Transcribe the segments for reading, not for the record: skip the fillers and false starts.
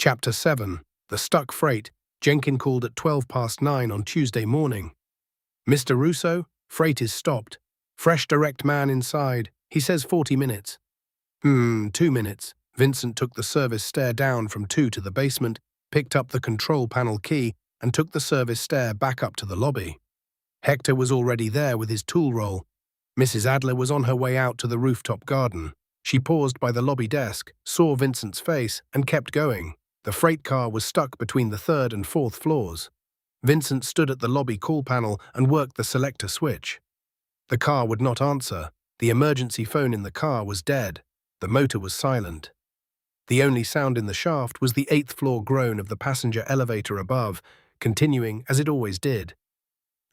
Chapter 7. The Stuck Freight. Jenkin called at 9:12 on Tuesday morning. Mr. Russo, freight is stopped. Fresh direct man inside. He says 40 minutes. 2 minutes. Vincent took the service stair down from 2 to the basement, picked up the control panel key, and took the service stair back up to the lobby. Hector was already there with his tool roll. Mrs. Adler was on her way out to the rooftop garden. She paused by the lobby desk, saw Vincent's face, and kept going. The freight car was stuck between the 3rd and 4th floors. Vincent stood at the lobby call panel and worked the selector switch. The car would not answer. The emergency phone in the car was dead. The motor was silent. The only sound in the shaft was the 8th floor groan of the passenger elevator above, continuing as it always did.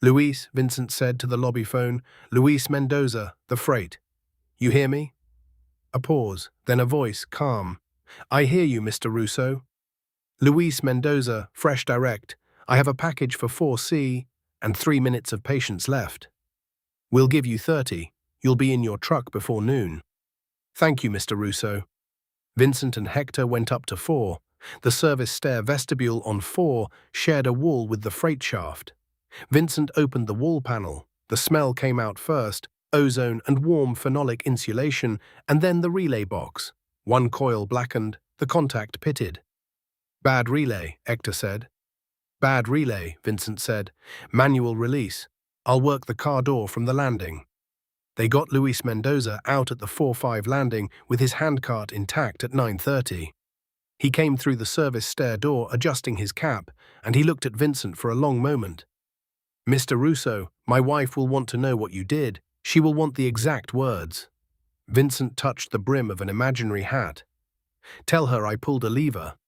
"Luis," Vincent said to the lobby phone, "Luis Mendoza, the freight. You hear me?" A pause, then a voice, calm. "I hear you, Mr. Russo." "Luis Mendoza, fresh direct. I have a package for 4C and 3 minutes of patience left. We'll give you 30. You'll be in your truck before noon." "Thank you, Mr. Russo." Vincent and Hector went up to 4. The service stair vestibule on 4 shared a wall with the freight shaft. Vincent opened the wall panel. The smell came out first, ozone and warm phenolic insulation, and then the relay box. One coil blackened, the contact pitted. "Bad relay," Hector said. "Bad relay," Vincent said. "Manual release. I'll work the car door from the landing." They got Luis Mendoza out at the 4-5 landing with his handcart intact at 9:30. He came through the service stair door adjusting his cap, and he looked at Vincent for a long moment. "Mr. Russo, my wife will want to know what you did. She will want the exact words." Vincent touched the brim of an imaginary hat. "Tell her I pulled a lever."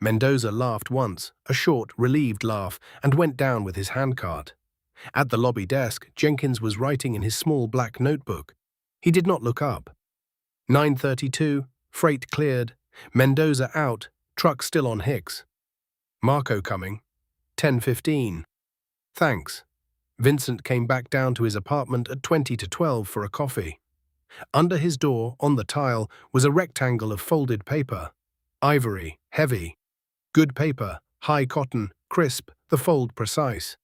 Mendoza laughed once, a short, relieved laugh, and went down with his handcart. At the lobby desk, Jenkins was writing in his small black notebook. He did not look up. 9:32, freight cleared, Mendoza out, truck still on Hicks. "Marco coming." 10:15. "Thanks." Vincent came back down to his apartment at 20 to 12 for a coffee. Under his door, on the tile, was a rectangle of folded paper. Ivory, heavy. Good paper, high cotton, crisp, the fold precise.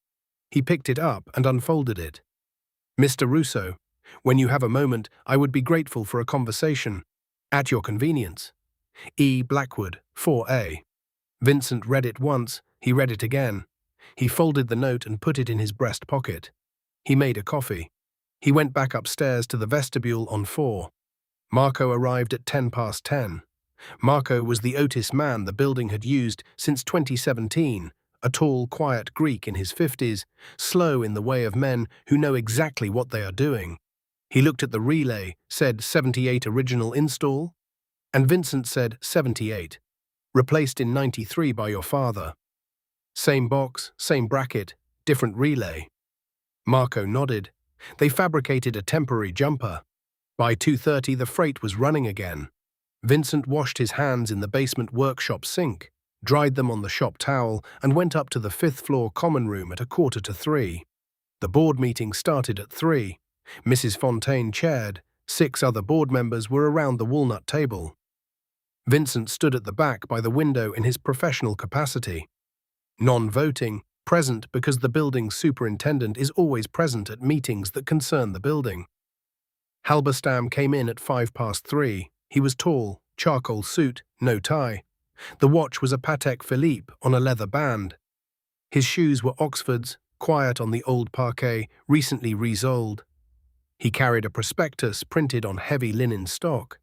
He picked it up and unfolded it. "Mr. Russo, when you have a moment, I would be grateful for a conversation. At your convenience. E. Blackwood, 4A. Vincent read it once, he read it again. He folded the note and put it in his breast pocket. He made a coffee. He went back upstairs to the vestibule on 4. Marco arrived at 10:10. Marco was the Otis man the building had used since 2017, a tall, quiet Greek in his 50s, slow in the way of men who know exactly what they are doing. He looked at the relay, said 78 original install, and Vincent said 78, replaced in 93 by your father. Same box, same bracket, different relay. Marco nodded. They fabricated a temporary jumper. By 2:30 the freight was running again. Vincent washed his hands in the basement workshop sink, dried them on the shop towel, and went up to the 5th floor common room at 2:45. The board meeting started at 3. Mrs. Fontaine chaired. 6 other board members were around the walnut table. Vincent stood at the back by the window in his professional capacity. Non-voting, present because the building superintendent is always present at meetings that concern the building. Halberstam came in at 3:05. He was tall, charcoal suit, no tie. The watch was a Patek Philippe on a leather band. His shoes were Oxfords, quiet on the old parquet, recently resoled. He carried a prospectus printed on heavy linen stock.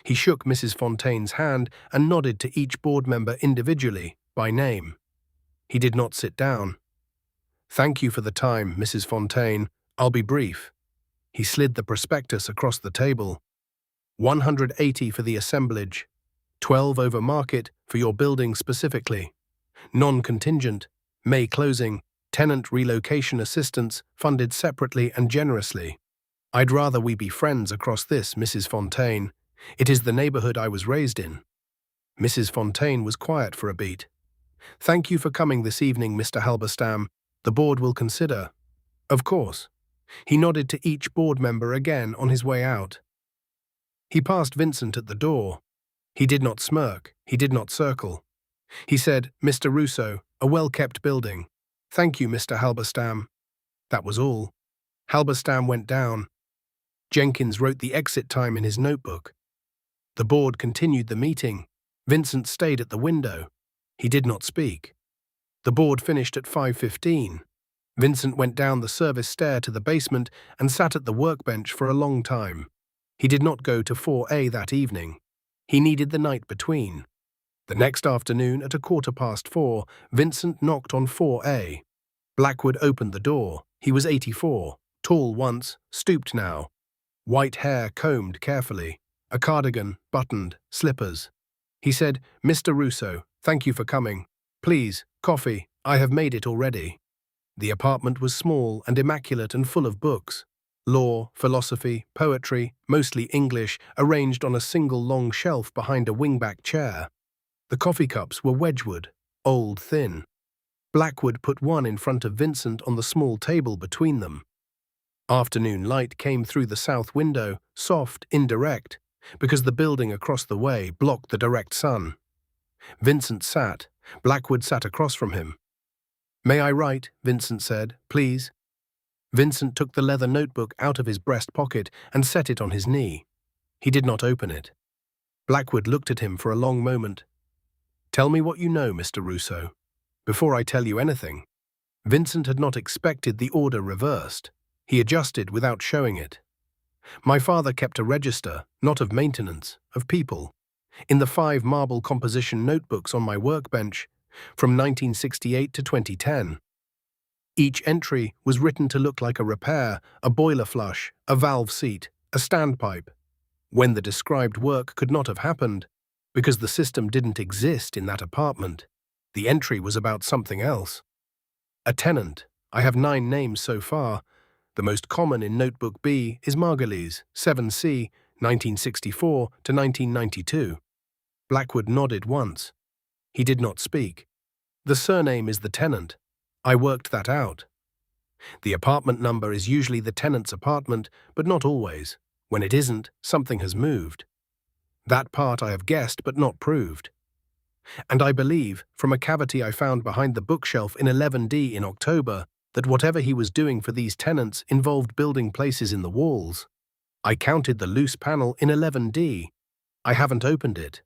He shook Mrs. Fontaine's hand and nodded to each board member individually, by name. He did not sit down. "Thank you for the time, Mrs. Fontaine. I'll be brief." He slid the prospectus across the table. 180 for the assemblage. 12 over market for your building specifically. Non-contingent, May closing, tenant relocation assistance funded separately and generously. I'd rather we be friends across this, Mrs. Fontaine. It is the neighborhood I was raised in. Mrs. Fontaine was quiet for a beat. "Thank you for coming this evening, Mr. Halberstam. The board will consider." "Of course." He nodded to each board member again on his way out. He passed Vincent at the door. He did not smirk, he did not circle. He said, "Mr. Russo, a well-kept building. Thank you, Mr. Halberstam." That was all. Halberstam went down. Jenkins wrote the exit time in his notebook. The board continued the meeting. Vincent stayed at the window. He did not speak. The board finished at 5:15. Vincent went down the service stair to the basement and sat at the workbench for a long time. He did not go to 4A that evening. He needed the night between. The next afternoon at 4:15, Vincent knocked on 4A. Blackwood opened the door. He was 84, tall once, stooped now. White hair combed carefully, a cardigan, buttoned, slippers. He said, "Mr. Russo, thank you for coming. Please, coffee, I have made it already." The apartment was small and immaculate and full of books. Law, philosophy, poetry, mostly English, arranged on a single long shelf behind a wingback chair. The coffee cups were Wedgwood, old, thin. Blackwood put one in front of Vincent on the small table between them. Afternoon light came through the south window, soft, indirect, because the building across the way blocked the direct sun. Vincent sat. Blackwood sat across from him. "May I write?" Vincent said. "Please." Vincent took the leather notebook out of his breast pocket and set it on his knee. He did not open it. Blackwood looked at him for a long moment. "Tell me what you know, Mr. Russo, before I tell you anything." Vincent had not expected the order reversed. He adjusted without showing it. "My father kept a register, not of maintenance, of people, in the 5 marble composition notebooks on my workbench, from 1968 to 2010. Each entry was written to look like a repair, a boiler flush, a valve seat, a standpipe, when the described work could not have happened, because the system didn't exist in that apartment. The entry was about something else. A tenant. I have 9 names so far. The most common in Notebook B is Margulies, 7C, 1964 to 1992. Blackwood nodded once. He did not speak. The surname is the tenant. I worked that out. The apartment number is usually the tenant's apartment, but not always. When it isn't, something has moved. That part I have guessed but not proved. And I believe, from a cavity I found behind the bookshelf in 11D in October, that whatever he was doing for these tenants involved building places in the walls. I counted the loose panel in 11D. I haven't opened it.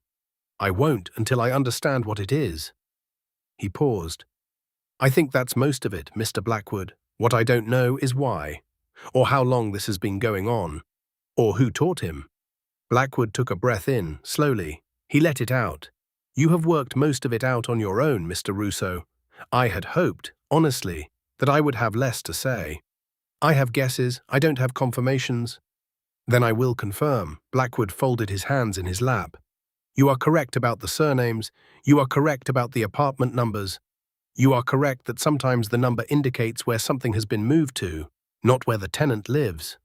I won't until I understand what it is." He paused. "I think that's most of it, Mr. Blackwood. What I don't know is why, or how long this has been going on, or who taught him." Blackwood took a breath in, slowly. He let it out. "You have worked most of it out on your own, Mr. Russo. I had hoped, honestly, that I would have less to say. I have guesses, I don't have confirmations." "Then I will confirm." Blackwood folded his hands in his lap. "You are correct about the surnames. You are correct about the apartment numbers. You are correct that sometimes the number indicates where something has been moved to, not where the tenant lives.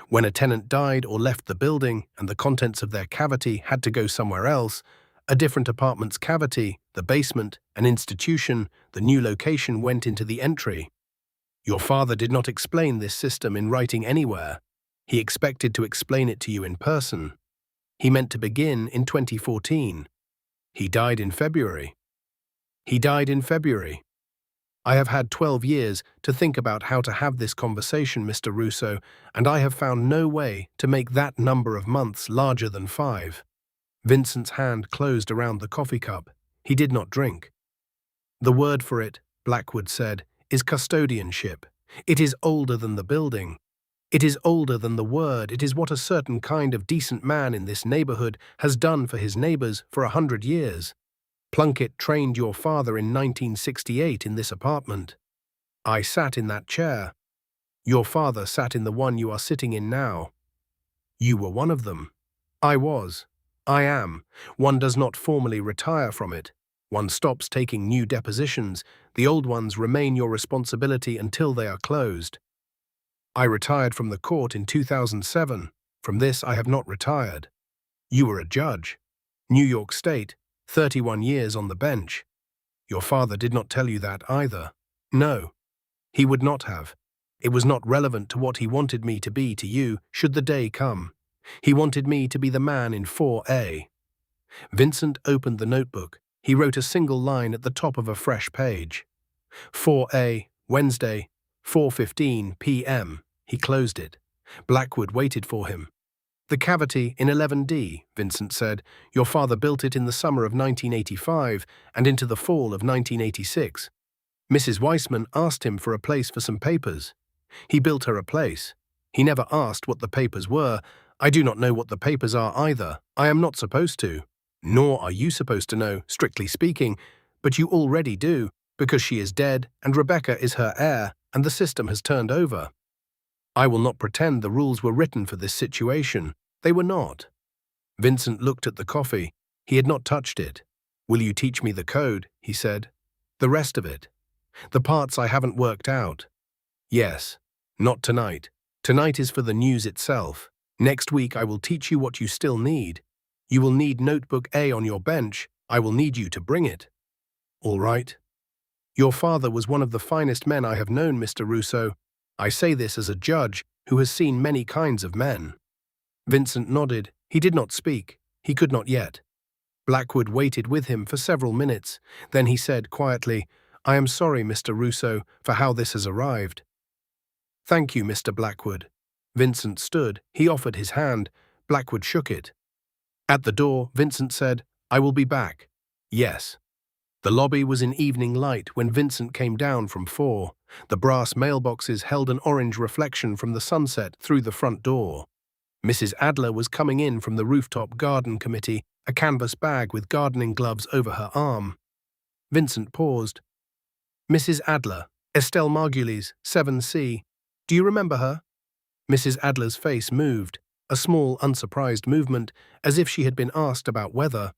When a tenant died or left the building and the contents of their cavity had to go somewhere else, a different apartment's cavity, the basement, an institution, the new location went into the entry. Your father did not explain this system in writing anywhere. He expected to explain it to you in person. He meant to begin in 2014. He died in February. I have had 12 years to think about how to have this conversation, Mr. Russo, and I have found no way to make that number of months larger than 5. Vincent's hand closed around the coffee cup. He did not drink. "The word for it," Blackwood said, "is custodianship. It is older than the building. It is older than the word. It is what a certain kind of decent man in this neighborhood has done for his neighbors for 100 years. Plunkett trained your father in 1968 in this apartment. I sat in that chair. Your father sat in the one you are sitting in now. You were one of them. I was. I am. One does not formally retire from it. One stops taking new depositions. The old ones remain your responsibility until they are closed. I retired from the court in 2007. From this I have not retired. You were a judge. New York State, 31 years on the bench. Your father did not tell you that either. No, he would not have. It was not relevant to what he wanted me to be to you should the day come. He wanted me to be the man in 4A. Vincent opened the notebook. He wrote a single line at the top of a fresh page. 4A, Wednesday, 4:15 p.m. He closed it. Blackwood waited for him. The cavity in 11D, Vincent said. Your father built it in the summer of 1985 and into the fall of 1986. Mrs. Weissman asked him for a place for some papers. He built her a place. He never asked what the papers were. I do not know what the papers are either. I am not supposed to. Nor are you supposed to know, strictly speaking, but you already do, because she is dead and Rebecca is her heir and the system has turned over. I will not pretend the rules were written for this situation. They were not. Vincent looked at the coffee. He had not touched it. Will you teach me the code? He said. The rest of it. The parts I haven't worked out. Yes. Not tonight. Tonight is for the news itself. Next week I will teach you what you still need. You will need notebook A on your bench. I will need you to bring it. All right. Your father was one of the finest men I have known, Mr. Russo. I say this as a judge who has seen many kinds of men. Vincent nodded. He did not speak. He could not yet. Blackwood waited with him for several minutes. Then he said quietly, I am sorry, Mr. Russo, for how this has arrived. Thank you, Mr. Blackwood. Vincent stood. He offered his hand. Blackwood shook it. At the door, Vincent said, I will be back. Yes. The lobby was in evening light when Vincent came down from 4. The brass mailboxes held an orange reflection from the sunset through the front door. Mrs. Adler was coming in from the rooftop garden committee, a canvas bag with gardening gloves over her arm. Vincent paused. Mrs. Adler, Estelle Margulies, 7C. Do you remember her? Mrs. Adler's face moved, a small, unsurprised movement, as if she had been asked about weather.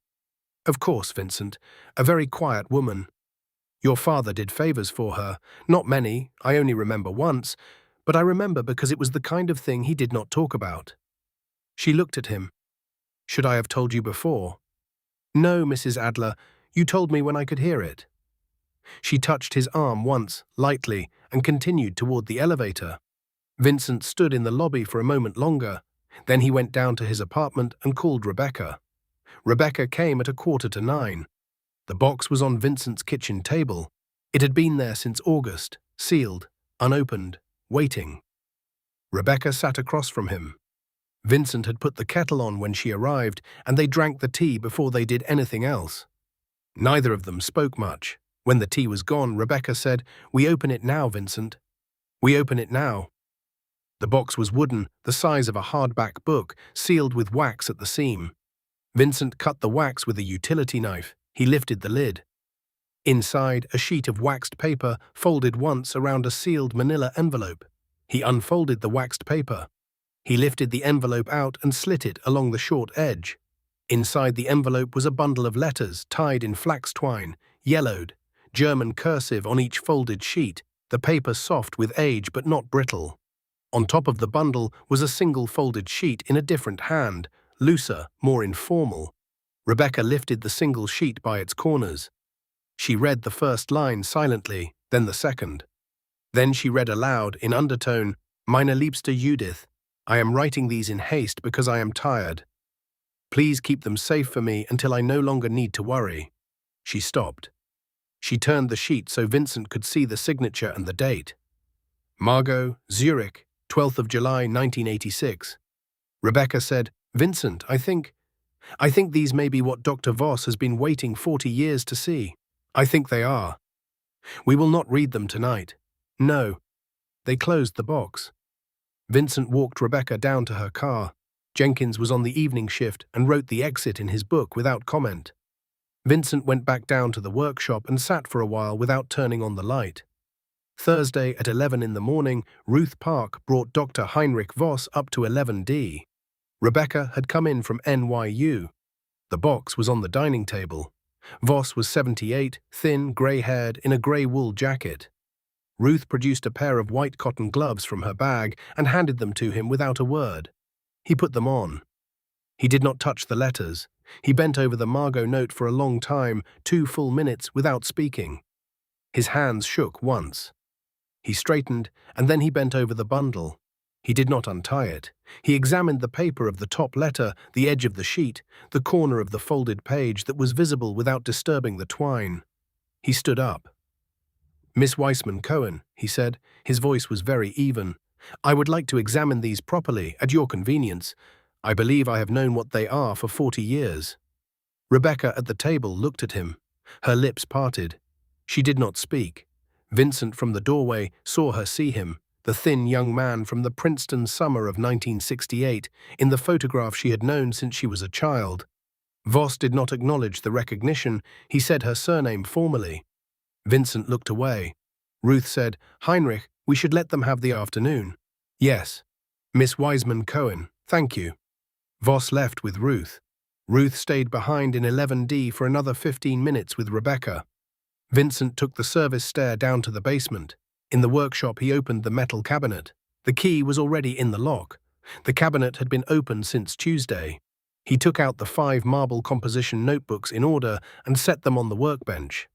Of course, Vincent, a very quiet woman. Your father did favors for her. Not many, I only remember once, but I remember because it was the kind of thing he did not talk about. She looked at him. Should I have told you before? No, Mrs. Adler, you told me when I could hear it. She touched his arm once, lightly, and continued toward the elevator. Vincent stood in the lobby for a moment longer. Then he went down to his apartment and called Rebecca. Rebecca came at 8:45. The box was on Vincent's kitchen table. It had been there since August, sealed, unopened, waiting. Rebecca sat across from him. Vincent had put the kettle on when she arrived, and they drank the tea before they did anything else. Neither of them spoke much. When the tea was gone, Rebecca said, We open it now, Vincent. We open it now. The box was wooden, the size of a hardback book, sealed with wax at the seam. Vincent cut the wax with a utility knife. He lifted the lid. Inside, a sheet of waxed paper folded once around a sealed manila envelope. He unfolded the waxed paper. He lifted the envelope out and slit it along the short edge. Inside the envelope was a bundle of letters tied in flax twine, yellowed, German cursive on each folded sheet, the paper soft with age but not brittle. On top of the bundle was a single folded sheet in a different hand, looser, more informal. Rebecca lifted the single sheet by its corners. She read the first line silently, then the second. Then she read aloud, in undertone, Meine liebste Judith, I am writing these in haste because I am tired. Please keep them safe for me until I no longer need to worry. She stopped. She turned the sheet so Vincent could see the signature and the date. Margot, Zurich, 12th of July, 1986. Rebecca said, Vincent, I think these may be what Dr. Voss has been waiting 40 years to see. I think they are. We will not read them tonight. No. They closed the box. Vincent walked Rebecca down to her car. Jenkins was on the evening shift and wrote the exit in his book without comment. Vincent went back down to the workshop and sat for a while without turning on the light. Thursday at 11 in the morning, Ruth Park brought Dr. Heinrich Voss up to 11D. Rebecca had come in from NYU. The box was on the dining table. Voss was 78, thin, grey-haired, in a grey wool jacket. Ruth produced a pair of white cotton gloves from her bag and handed them to him without a word. He put them on. He did not touch the letters. He bent over the Margot note for a long time, 2 full minutes, without speaking. His hands shook once. He straightened, and then he bent over the bundle. He did not untie it. He examined the paper of the top letter, the edge of the sheet, the corner of the folded page that was visible without disturbing the twine. He stood up. "Miss Weissman-Cohen," he said. His voice was very even. "I would like to examine these properly, at your convenience. I believe I have known what they are for 40 years. Rebecca at the table looked at him. Her lips parted. She did not speak. Vincent from the doorway saw her see him, the thin young man from the Princeton summer of 1968, in the photograph she had known since she was a child. Voss did not acknowledge the recognition. He said her surname formally. Vincent looked away. Ruth said, "Heinrich, we should let them have the afternoon." "Yes. Miss Weissman-Cohen, thank you." Voss left with Ruth. Ruth stayed behind in 11D for another 15 minutes with Rebecca. Vincent took the service stair down to the basement. In the workshop, he opened the metal cabinet. The key was already in the lock. The cabinet had been opened since Tuesday. He took out the 5 marble composition notebooks in order and set them on the workbench.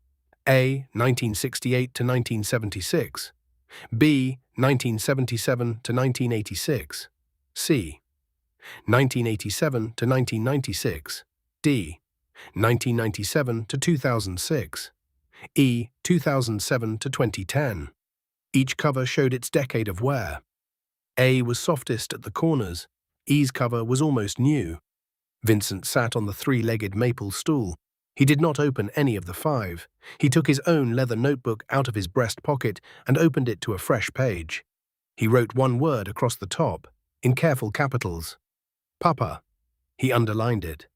A. 1968 to 1976. B. 1977 to 1986. C. 1987 to 1996. D. 1997 to 2006. E. 2007 to 2010. Each cover showed its decade of wear. A was softest at the corners. E's cover was almost new. Vincent sat on the 3-legged maple stool. He did not open any of the 5. He took his own leather notebook out of his breast pocket and opened it to a fresh page. He wrote one word across the top, in careful capitals. "Papa." He underlined it.